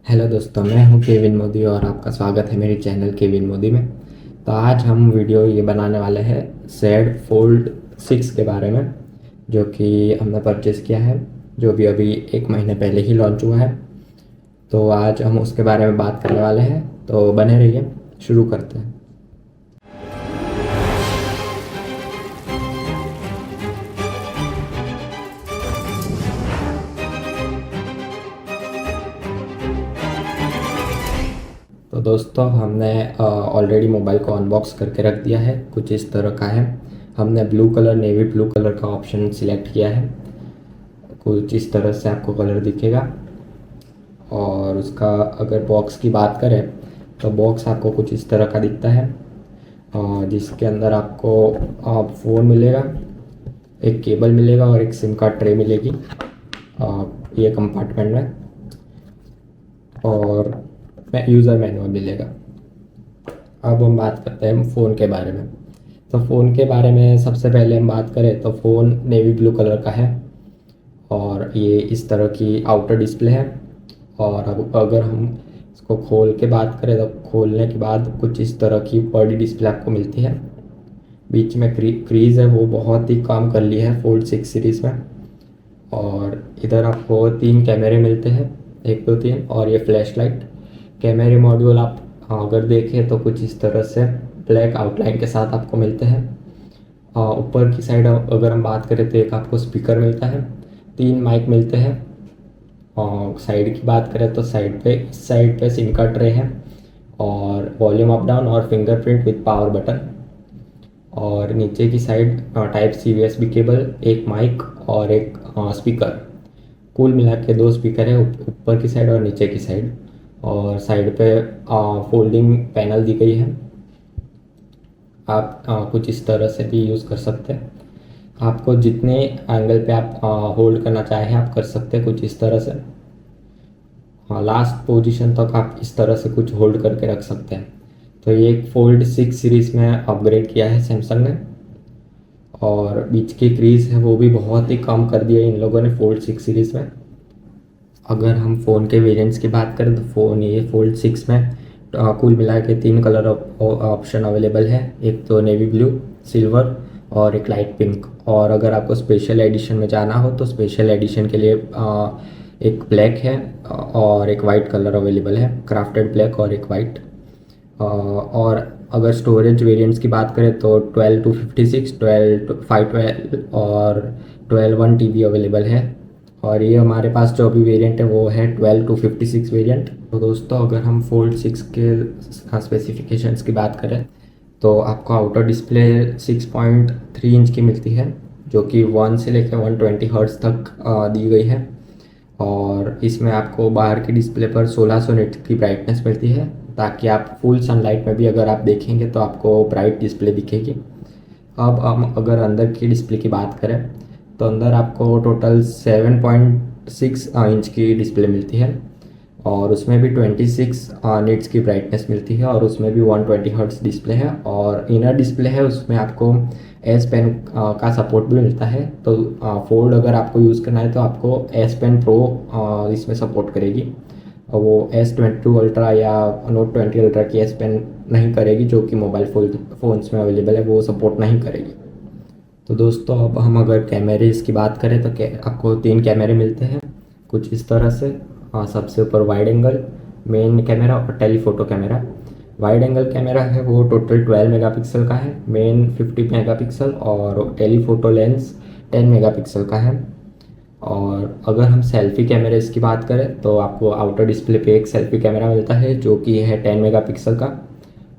Hello दोस्तों, मैं हूं केविन मोदी और आपका स्वागत है मेरे चैनल केविन मोदी में। तो आज हम वीडियो ये बनाने वाले हैं जेड फोल्ड 6 के बारे में, जो कि हमने परचेज़ किया है, जो भी अभी 1 महीने पहले ही लॉन्च हुआ है। तो आज हम उसके बारे में बात करने वाले हैं, तो बने रहिए, शुरू करते हैं। तो दोस्तों, हमने ऑलरेडी मोबाइल को अनबॉक्स करके रख दिया है। कुछ इस तरह का है। हमने blue colour, navy blue colour का ऑप्शन सिलेक्ट किया है। कुछ इस तरह से आपको कलर दिखेगा। और उसका अगर बॉक्स की बात करें तो बॉक्स आपको कुछ इस तरह का दिखता है, जिसके अंदर आपको फ़ोन मिलेगा, एक केबल मिलेगा और एक सिम कार्ड ट्रे मिलेगी ये कंपार्टमेंट में, और यूज़र मैनुअल मिलेगा। अब हम बात करते हैं फ़ोन के बारे में। तो फ़ोन के बारे में सबसे पहले हम बात करें तो फ़ोन नेवी ब्लू कलर का है और ये इस तरह की आउटर डिस्प्ले है। और अब अगर हम इसको खोल के बात करें तो खोलने के बाद कुछ इस तरह की बड़ी डिस्प्ले आपको मिलती है। बीच में क्रीज़ है, वो बहुत ही काम कर लिया है फोल्ड 6 सीरीज़ में। और इधर आपको 3 कैमरे मिलते हैं, 1 2 3, और ये फ्लैश लाइट। कैमरे मॉड्यूल आप अगर देखें तो कुछ इस तरह से ब्लैक आउटलाइन के साथ आपको मिलते हैं। ऊपर की साइड अगर हम बात करें तो एक आपको स्पीकर मिलता है, 3 माइक मिलते हैं। और साइड की बात करें तो इस साइड पे सिम का ट्रे है और वॉल्यूम अप डाउन और फिंगरप्रिंट विद पावर बटन। और नीचे की side type C USB cable, एक माइक और एक स्पीकर। कुल मिला के 2 स्पीकर है, ऊपर की साइड और नीचे की साइड। और साइड पे फोल्डिंग पैनल दी गई है। आप कुछ इस तरह से भी यूज़ कर सकते हैं। आपको जितने एंगल पे आप होल्ड करना चाहें आप कर सकते हैं, कुछ इस तरह से। हाँ, लास्ट पोजीशन तक आप इस तरह से कुछ होल्ड करके रख सकते हैं। तो ये एक फोल्ड 6 सीरीज़ में अपग्रेड किया है सैमसंग ने। और बीच की क्रीज़ है वो भी बहुत ही कम कर दिया इन लोगों ने फोल्ड 6 सीरीज़ में। अगर हम फ़ोन के वेरिएंट्स की बात करें तो ये फोल्ड 6 में कुल मिला के 3 कलर ऑप्शन अवेलेबल है। एक तो नेवी ब्लू, सिल्वर और एक लाइट पिंक। और अगर आपको स्पेशल एडिशन में जाना हो तो स्पेशल एडिशन के लिए एक ब्लैक है और एक वाइट कलर अवेलेबल है, क्राफ्टेड ब्लैक और एक वाइट। और अगर स्टोरेज वेरिएंट्स की बात करें तो 12 to 56, 12 to 512 और 12 1 TB अवेलेबल है। और ये हमारे पास जो अभी वेरिएंट है वो है 12 to 56 वेरिएंट। तो दोस्तों, अगर हम फोल्ड 6 के स्पेसिफिकेशंस की बात करें तो आपको आउटर डिस्प्ले 6.3 इंच की मिलती है, जो कि 1 से लेकर 120 हर्ट्ज तक दी गई है। और इसमें आपको बाहर की डिस्प्ले पर 1600 निट की ब्राइटनेस मिलती है, ताकि आप फुल सनलाइट में भी अगर आप देखेंगे तो आपको ब्राइट डिस्प्ले दिखेगी। अब हम अगर अंदर की डिस्प्ले की बात करें तो अंदर आपको टोटल 7.6 इंच की डिस्प्ले मिलती है और उसमें भी 26 निट्स की ब्राइटनेस मिलती है और उसमें भी 120 हर्ट्ज डिस्प्ले है। और इनर डिस्प्ले है, उसमें आपको एस पेन का सपोर्ट भी मिलता है। तो फोल्ड अगर आपको यूज़ करना है तो आपको एस पेन प्रो इसमें सपोर्ट करेगी। और वो S22 अल्ट्रा या नोट 20 अल्ट्रा की एस पेन नहीं करेगी, जो कि मोबाइल फ़ोन्स में अवेलेबल है, वो सपोर्ट नहीं करेगी। तो दोस्तों, अब हम अगर कैमरेज़ की बात करें तो आपको 3 कैमरे मिलते हैं कुछ इस तरह से। सबसे ऊपर वाइड एंगल मेन कैमरा और telephoto camera. Wide angle camera है वो टोटल 12 मेगापिक्सल का है, मेन 50 मेगापिक्सल और टेलीफोटो लेंस 10 मेगापिक्सल का है। और अगर हम सेल्फ़ी कैमरेज़ की बात करें तो आपको आउटर डिस्प्ले पे एक सेल्फ़ी कैमरा मिलता है, जो कि है 10 मेगापिक्सल का।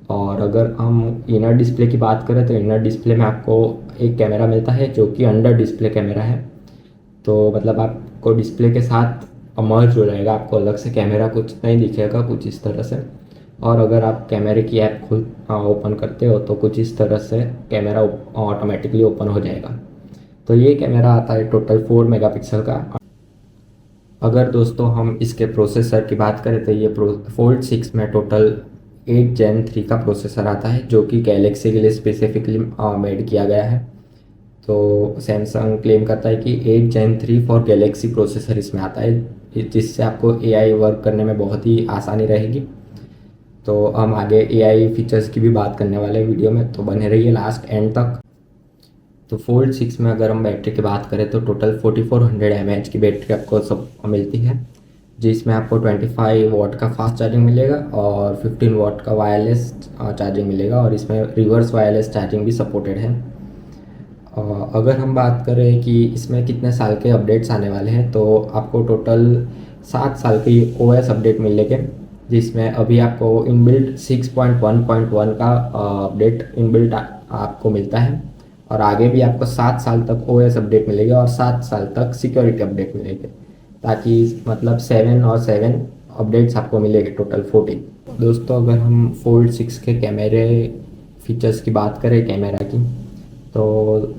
और अगर हम इनर डिस्प्ले की बात करें तो इनर डिस्प्ले में आपको एक कैमरा मिलता है, जो कि अंडर डिस्प्ले कैमरा है। तो मतलब आपको डिस्प्ले के साथ मर्ज हो जाएगा, आपको अलग से कैमरा कुछ नहीं दिखेगा, कुछ इस तरह से। और अगर आप कैमरे की ऐप खुद ओपन करते हो तो कुछ इस तरह से कैमरा ऑटोमेटिकली ओपन हो जाएगा। तो ये कैमरा आता है टोटल 4 मेगापिक्सल का। अगर दोस्तों हम इसके प्रोसेसर की बात करें तो ये फोल्ड 6 में टोटल 8 Gen 3 का प्रोसेसर आता है, जो कि गैलेक्सी के लिए स्पेसिफिकली मेड किया गया है। तो सैमसंग क्लेम करता है कि 8 Gen 3 फॉर गैलेक्सी प्रोसेसर इसमें आता है, जिससे आपको एआई वर्क करने में बहुत ही आसानी रहेगी। तो हम आगे एआई फीचर्स की भी बात करने वाले हैं वीडियो में, तो बने रहिए लास्ट एंड तक। तो फोल्ड 6 में अगर हम बैटरी की बात करें तो टोटल 4400 mAh की बैटरी आपको सब मिलती है, जिसमें आपको 25 वाट का फास्ट चार्जिंग मिलेगा और 15 वाट का वायरलेस चार्जिंग मिलेगा, और इसमें रिवर्स वायरलेस चार्जिंग भी सपोर्टेड है। अगर हम बात करें कि इसमें कितने साल के अपडेट्स आने वाले हैं, तो आपको टोटल 7 साल की ओएस अपडेट मिलेंगे, जिसमें अभी आपको इनबिल्ट 6.1.1 का अपडेट इनबिल्ट आपको मिलता है, और आगे भी आपको 7 साल तक ओएस अपडेट मिलेगा और 7 साल तक सिक्योरिटी अपडेट मिलेंगे, ताकि मतलब 7 और 7 अपडेट्स आपको मिलेंगे, टोटल 14। दोस्तों अगर हम फोल्ड 6 के कैमरे फीचर्स की बात करें कैमरा की, तो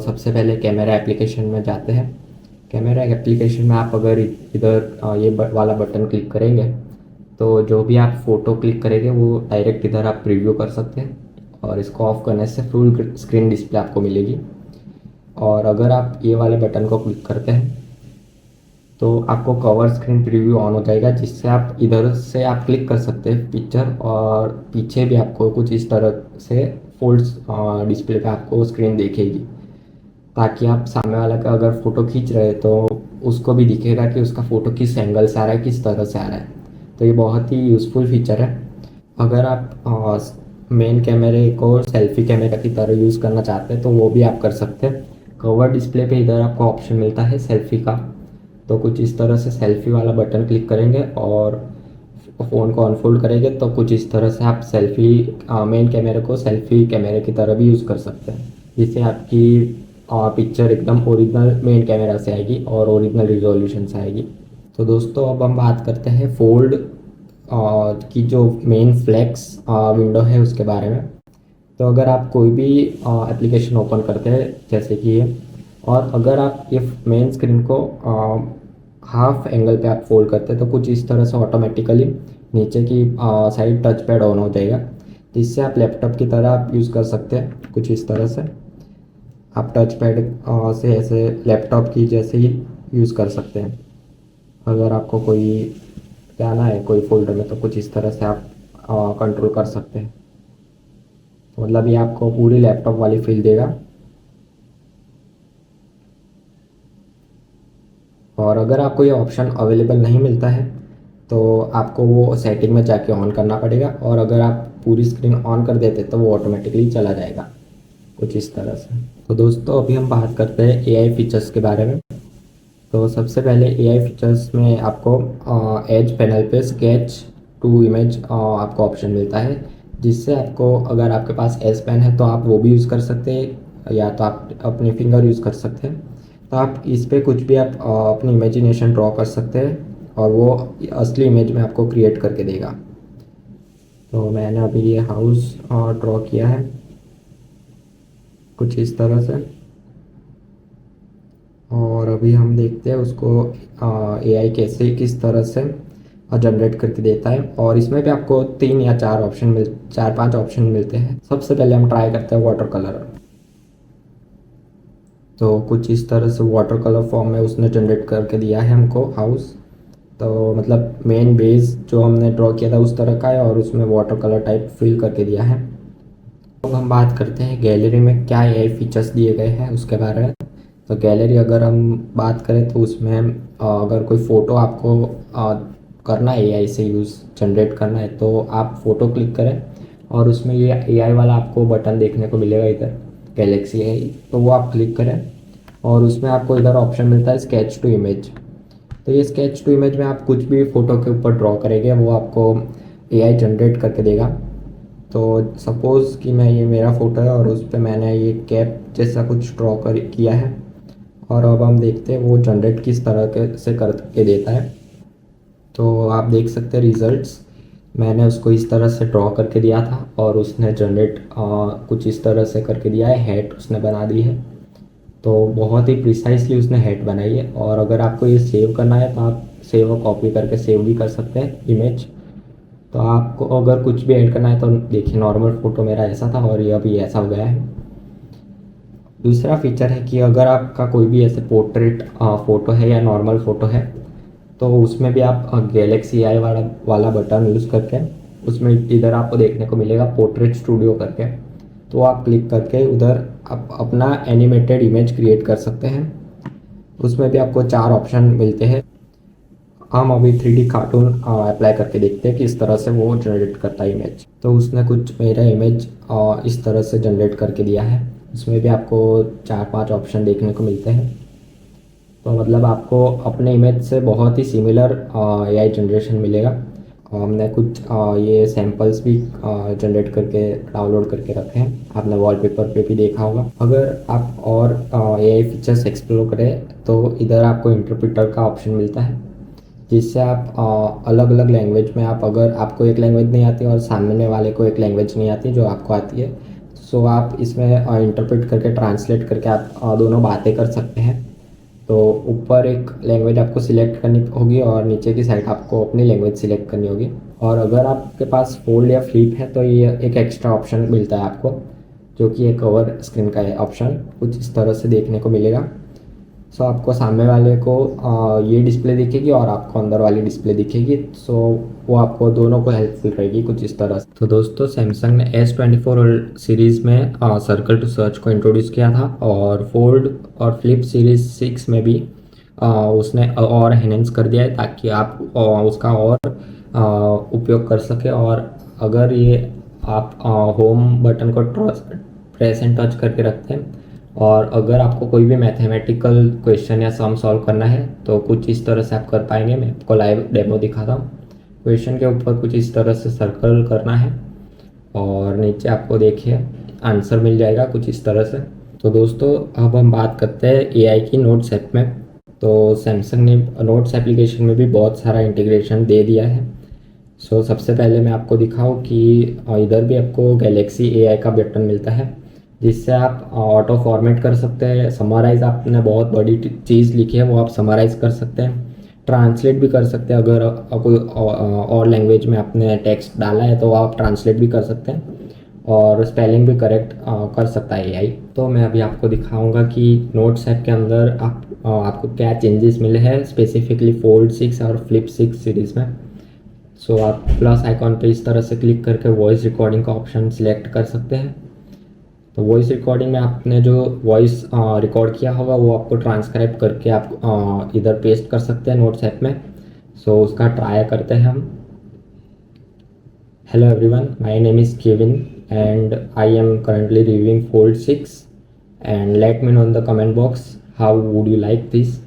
सबसे पहले कैमरा एप्लीकेशन में जाते हैं। कैमरा एप्लीकेशन में आप अगर इधर ये वाला बटन क्लिक करेंगे, तो जो भी आप फ़ोटो क्लिक करेंगे वो डायरेक्ट इधर आप प्रीव्यू कर सकते हैं, और इसको ऑफ करने से फुल स्क्रीन डिस्प्ले आपको मिलेगी। और अगर आप ये वाले बटन को क्लिक करते हैं तो आपको कवर स्क्रीन प्रीव्यू ऑन हो जाएगा, जिससे आप इधर से आप क्लिक कर सकते हैं पिक्चर, और पीछे भी आपको कुछ इस तरह से फोल्ड डिस्प्ले पे आपको स्क्रीन दिखेगी, ताकि आप सामने वाला का अगर फ़ोटो खींच रहे हैं तो उसको भी दिखेगा कि उसका फ़ोटो किस एंगल से आ रहा है, किस तरह से आ रहा है। तो ये बहुत ही यूज़फुल फीचर है। अगर आप मेन कैमरे को सेल्फ़ी कैमरा की तरह यूज़ करना चाहते हैं तो वो भी आप कर सकते हैं। कवर डिस्प्ले पे इधर आपको ऑप्शन मिलता है सेल्फ़ी का, तो कुछ इस तरह से सेल्फ़ी वाला बटन क्लिक करेंगे और फ़ोन को अनफोल्ड करेंगे, तो कुछ इस तरह से आप मेन कैमरे को सेल्फ़ी कैमरे की तरह भी यूज़ कर सकते हैं, जिससे आपकी पिक्चर एकदम ओरिजिनल मेन कैमरा से आएगी और ओरिजिनल रिजोल्यूशन से आएगी। तो दोस्तों अब हम बात करते हैं फोल्ड की जो मेन फ्लैक्स विंडो है उसके बारे में। तो अगर आप कोई भी एप्लीकेशन ओपन करते हैं जैसे कि ये, और अगर आप ये मेन स्क्रीन को हाफ एंगल पे आप फोल्ड करते हैं तो कुछ इस तरह से ऑटोमेटिकली नीचे की साइड टच पैड ऑन हो जाएगा, जिससे आप लैपटॉप की तरह आप यूज़ कर सकते हैं। कुछ इस तरह से आप टच पैड से ऐसे लैपटॉप की जैसे ही यूज़ कर सकते हैं। अगर आपको कोई जाना है कोई फोल्डर में तो कुछ इस तरह से आप कंट्रोल कर सकते हैं, तो मतलब ये आपको पूरी लैपटॉप वाली फील देगा। और अगर आपको ये ऑप्शन अवेलेबल नहीं मिलता है तो आपको वो सेटिंग में जाके ऑन करना पड़ेगा, और अगर आप पूरी स्क्रीन ऑन कर देते तो वो ऑटोमेटिकली चला जाएगा, कुछ इस तरह से। तो दोस्तों अभी हम बात करते हैं एआई फीचर्स के बारे में। तो सबसे पहले एआई फीचर्स में आपको एज पैनल पे स्केच टू इमेज आपको ऑप्शन मिलता है, जिससे आपको अगर आपके पास एस पेन है तो आप वो भी यूज़ कर सकते हैं, या तो आप अपनी फिंगर यूज़ कर सकते हैं। तो आप इस पर कुछ भी आप अपनी इमेजिनेशन ड्रॉ कर सकते हैं और वो असली इमेज में आपको क्रिएट करके देगा। तो मैंने अभी ये हाउस ड्रॉ किया है कुछ इस तरह से, और अभी हम देखते हैं उसको एआई कैसे किस तरह से जनरेट करके देता है। और इसमें भी आपको 3 या 4-5 ऑप्शन मिलते हैं। सबसे पहले हम ट्राई करते हैं वाटर कलर। तो कुछ इस तरह से वाटर कलर फॉर्म में उसने जनरेट करके दिया है हमको हाउस। तो मतलब मेन बेस जो हमने ड्रॉ किया था उस तरह का है, और उसमें वाटर कलर टाइप फिल करके दिया है। अब हम बात करते हैं गैलरी में क्या एआई फीचर्स दिए गए हैं उसके बारे में। तो गैलरी अगर हम बात करें तो उसमें अगर कोई फ़ोटो आपको करना है एआई से यूज़ जनरेट करना है, तो आप फ़ोटो क्लिक करें और उसमें ये एआई वाला आपको बटन देखने को मिलेगा इधर, गैलेक्सी है, तो वो आप क्लिक करें और उसमें आपको इधर ऑप्शन मिलता है स्केच टू इमेज। तो ये स्केच टू इमेज में आप कुछ भी फ़ोटो के ऊपर ड्रॉ करेंगे वो आपको एआई जनरेट करके देगा। तो सपोज़ कि मैं ये मेरा फ़ोटो है और उस पर मैंने ये कैप जैसा कुछ ड्रॉ किया है, और अब हम देखते हैं वो जनरेट किस तरह के से करके देता है। तो आप देख सकते हैं रिज़ल्ट्स, मैंने उसको इस तरह से ड्रॉ करके दिया था और उसने जनरेट कुछ इस तरह से करके दिया है, हेड उसने बना दी है। तो बहुत ही प्रिसाइसली उसने हेड बनाई है। और अगर आपको ये सेव करना है तो आप सेव और कॉपी करके सेव भी कर सकते हैं इमेज। तो आपको अगर कुछ भी ऐड करना है तो देखिए नॉर्मल फ़ोटो मेरा ऐसा था और ये अभी ऐसा हो गया है। दूसरा फीचर है कि अगर आपका कोई भी ऐसे पोर्ट्रेट फ़ोटो है या नॉर्मल फ़ोटो है, तो उसमें भी आप गैलेक्सी आई वाला बटन यूज़ करके उसमें इधर आपको देखने को मिलेगा पोर्ट्रेट स्टूडियो करके, तो आप क्लिक करके उधर आप अपना एनिमेटेड इमेज क्रिएट कर सकते हैं। उसमें भी आपको 4 ऑप्शन मिलते हैं। हम अभी 3D कार्टून अप्लाई करके देखते हैं कि इस तरह से वो जनरेट करता है इमेज। तो उसने कुछ मेरा इमेज इस तरह से जनरेट करके दिया है। इसमें भी आपको 4-5 ऑप्शन देखने को मिलते हैं। तो मतलब आपको अपने इमेज से बहुत ही सिमिलर एआई जनरेशन मिलेगा। हमने कुछ ये सैम्पल्स भी जनरेट करके डाउनलोड करके रखे हैं, आपने वॉलपेपर पे भी देखा होगा। अगर आप और एआई फीचर्स एक्सप्लोर करें तो इधर आपको इंटरप्रेटर का ऑप्शन मिलता है, जिससे आप अलग अलग लैंग्वेज में आप अगर आपको एक लैंग्वेज नहीं आती और सामने वाले को एक लैंग्वेज नहीं आती जो आपको आती है, सो आप इसमें इंटरप्रेट करके ट्रांसलेट करके आप दोनों बातें कर सकते हैं। तो ऊपर एक लैंग्वेज आपको सिलेक्ट करनी होगी और नीचे की साइड आपको अपनी लैंग्वेज सिलेक्ट करनी होगी। और अगर आपके पास फोल्ड या फ्लिप है तो ये एक एक्स्ट्रा ऑप्शन मिलता है आपको, जो कि एक कवर स्क्रीन का ऑप्शन कुछ इस तरह से देखने को मिलेगा। सो आपको सामने वाले को ये डिस्प्ले दिखेगी और आपको अंदर वाली डिस्प्ले दिखेगी। सो वो आपको दोनों को हेल्पफुल रहेगी कुछ इस तरह से। तो दोस्तों सैमसंग ने S24 सीरीज़ में सर्कल टू सर्च को इंट्रोड्यूस किया था, और फोल्ड और फ्लिप सीरीज 6 में भी उसने और एनहेंस कर दिया है, ताकि आप उसका और उपयोग कर सके। और अगर ये आप होम बटन को प्रेस एंड टच करके रखते हैं और अगर आपको कोई भी मैथमेटिकल क्वेश्चन या सम सॉल्व करना है तो कुछ इस तरह से आप कर पाएंगे। मैं आपको लाइव डेमो दिखाता हूँ। क्वेश्चन के ऊपर कुछ इस तरह से सर्कल करना है और नीचे आपको देखिए आंसर मिल जाएगा कुछ इस तरह से। तो दोस्तों अब हम बात करते हैं एआई की नोट्स ऐप में। तो सैमसंग ने नोट्स एप्लीकेशन में भी बहुत सारा इंटीग्रेशन दे दिया है। सो सबसे पहले मैं आपको दिखाऊँ कि इधर भी आपको गैलेक्सी एआई का बटन मिलता है, जिससे आप ऑटो फॉर्मेट कर सकते हैं। समराइज़ आपने बहुत बड़ी चीज़ लिखी है वो आप समराइज़ कर सकते हैं, ट्रांसलेट भी कर सकते हैं। अगर कोई और लैंग्वेज में आपने टेक्स्ट डाला है तो आप ट्रांसलेट भी कर सकते हैं, और स्पेलिंग भी करेक्ट कर सकता है एआई। तो मैं अभी आपको दिखाऊंगा कि नोट्स ऐप के अंदर आपको क्या चेंजेस मिले हैं स्पेसिफिकली फोल्ड 6 और फ्लिप 6 सीरीज़ में। सो आप प्लस आइकॉन पे इस तरह से क्लिक करके वॉइस रिकॉर्डिंग का ऑप्शन सिलेक्ट कर सकते हैं। तो वॉइस रिकॉर्डिंग में आपने जो वॉइस रिकॉर्ड किया होगा वो आपको ट्रांसक्राइब करके आप इधर पेस्ट कर सकते हैं नोट्स ऐप में। सो उसका ट्राई करते हैं हम। Hello everyone, my name is Kevin and I am currently reviewing fold 6 and let me know in the comment box how would you like this.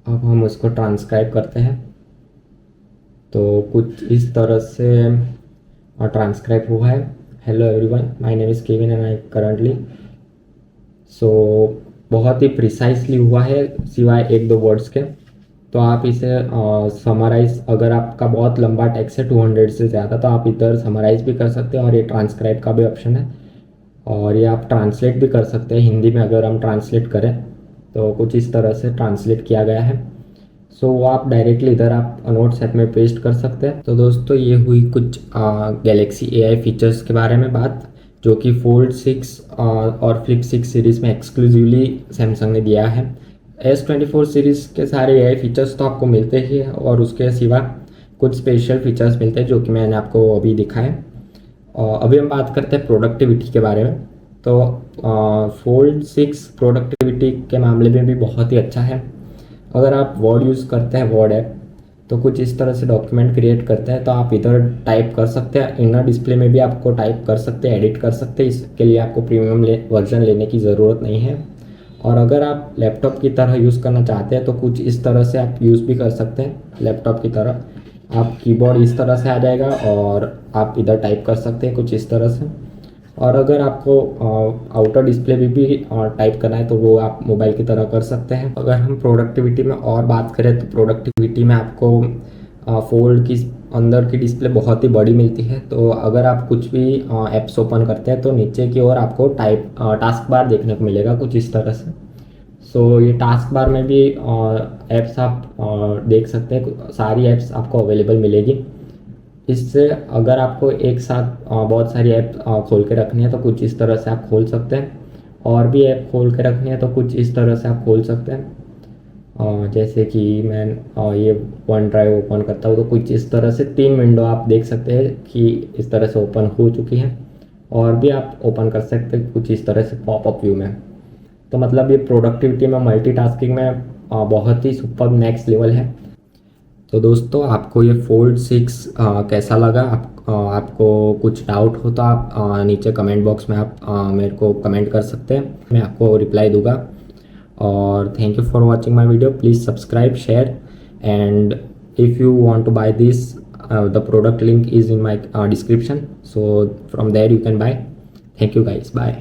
अब हम उसको ट्रांसक्राइब करते हैं तो कुछ इस तरह से ट्रांसक्राइब हुआ है। Hello everyone, my name is Kevin and I currently. So बहुत ही प्रिसाइसली हुआ है सिवाय 1-2 वर्ड्स के। तो आप इसे समराइज़, अगर आपका बहुत लंबा टेक्स्ट है 200 से ज़्यादा तो आप इधर समराइज़ भी कर सकते हैं, और ये ट्रांसक्राइब का भी ऑप्शन है। और ये आप ट्रांसलेट भी कर सकते हैं हिंदी में। अगर हम ट्रांसलेट करें तो कुछ इस तरह से ट्रांसलेट किया गया है। सो वो आप डायरेक्टली इधर आप नोट्स ऐप में पेस्ट कर सकते हैं। तो दोस्तों ये हुई कुछ गैलेक्सी एआई फीचर्स के बारे में बात, जो कि फोल्ड 6 और फ्लिप 6 सीरीज़ में एक्सक्लूसिवली सैमसंग ने दिया है। S24 सीरीज़ के सारे एआई फीचर्स तो आपको मिलते ही हैं, और उसके सिवा कुछ स्पेशल फीचर्स मिलते हैं जो कि मैंने आपको अभी दिखाए। अभी हम बात करते हैं प्रोडक्टिविटी के बारे में। तो फोल्ड 6 प्रोडक्टिविटी के मामले में भी बहुत ही अच्छा है। अगर आप वर्ड यूज़ करते हैं, वर्ड ऐप, तो कुछ इस तरह से डॉक्यूमेंट क्रिएट करते हैं तो आप इधर टाइप कर सकते हैं। इनर डिस्प्ले में भी आपको टाइप कर सकते हैं, एडिट कर सकते हैं। इसके लिए आपको प्रीमियम वर्जन लेने की ज़रूरत नहीं है। और अगर आप लैपटॉप की तरह यूज़ करना चाहते हैं तो कुछ इस तरह से आप यूज़ भी कर सकते हैं लैपटॉप की तरह। आप कीबोर्ड इस तरह से आ जाएगा और आप इधर टाइप कर सकते हैं कुछ इस तरह से। और अगर आपको आउटर डिस्प्ले भी टाइप करना है तो वो आप मोबाइल की तरह कर सकते हैं। अगर हम प्रोडक्टिविटी में और बात करें तो प्रोडक्टिविटी में आपको फोल्ड की अंदर की डिस्प्ले बहुत ही बड़ी मिलती है। तो अगर आप कुछ भी ऐप्स ओपन करते हैं तो नीचे की ओर आपको टास्क बार देखने को मिलेगा कुछ इस तरह से। सो ये टास्क बार में भी ऐप्स आप देख सकते हैं, सारी ऐप्स आपको अवेलेबल मिलेगी। इससे अगर आपको एक साथ बहुत सारी ऐप खोल के रखनी है तो कुछ इस तरह से आप खोल सकते हैं, और भी ऐप खोल के रखनी है तो कुछ इस तरह से आप खोल सकते हैं। जैसे कि मैं ये वन ड्राइव ओपन करता हूँ तो कुछ इस तरह से 3 विंडो आप देख सकते हैं कि इस तरह से ओपन हो चुकी है, और भी आप ओपन कर सकते हैं कुछ इस तरह से पॉपअप व्यू में। तो मतलब ये प्रोडक्टिविटी में, मल्टीटास्किंग में बहुत ही सुपर नेक्स्ट लेवल है। तो दोस्तों आपको ये फोल्ड 6 कैसा लगा? आपको कुछ डाउट हो तो आप नीचे कमेंट बॉक्स में आप मेरे को कमेंट कर सकते हैं, मैं आपको रिप्लाई दूंगा। और thank you for watching my video, please subscribe, share, and if you want to buy this the product link is in my description, so from there you can buy. Thank you guys, bye.